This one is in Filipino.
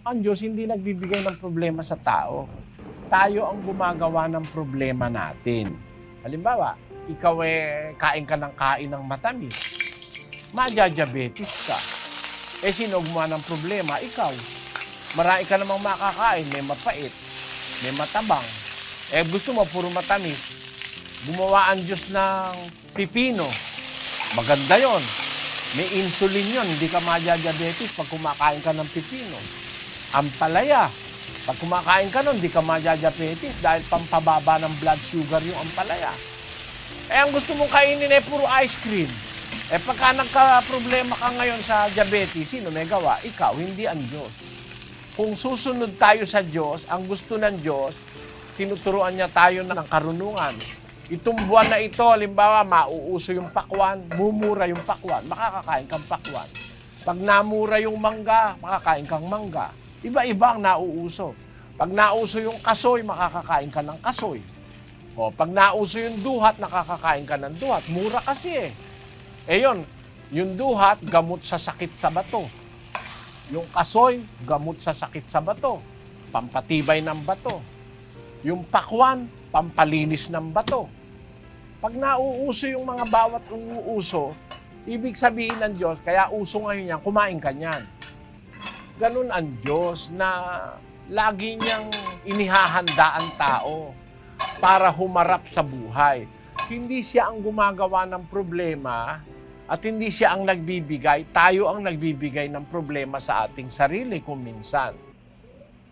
Ang Diyos hindi nagbibigay ng problema sa tao. Tayo ang gumagawa ng problema natin. Halimbawa, ikaw kain ka ng matamis, madya-diabetes ka. Sino gumawa ng problema? Ikaw. Marami ka namang makakain, may mapait, may matabang. Gusto mo puro matamis. Gumawa ang Diyos ng pipino. Maganda yon. May insulin yon. Hindi ka madya-diabetes pag kumakain ka ng pipino. Ampalaya. Pag kumakain ka nun, hindi ka madya-diabetes dahil pampababa ng blood sugar yung ampalaya. Ang gusto mong kainin puro ice cream. Pagka nagka-problema ka ngayon sa diabetes, sino may gawa? Ikaw, hindi ang Diyos. Kung susunod tayo sa Diyos, ang gusto ng Diyos, tinuturuan niya tayo ng karunungan. Itong buwan na ito, halimbawa, mauuso yung pakwan, mumura yung pakwan, makakakain kang pakwan. Pag namura yung mangga, makakain kang mangga. Iba-iba ang nauuso. Pag nauso yung kasoy, makakakain ka ng kasoy. Pag nauso yung duhat, nakakakain ka ng duhat. Mura kasi yun, yung duhat, gamot sa sakit sa bato. Yung kasoy, gamot sa sakit sa bato. Pampatibay ng bato. Yung pakwan, pampalinis ng bato. Pag nauuso yung mga bawat umuuso, ibig sabihin ng Diyos, kaya uso ngayon yan, kumain ka niyan. Ganun ang Diyos na lagi niyang inihahanda ang tao para humarap sa buhay. Hindi siya ang gumagawa ng problema at hindi siya ang nagbibigay, tayo ang nagbibigay ng problema sa ating sarili kung minsan.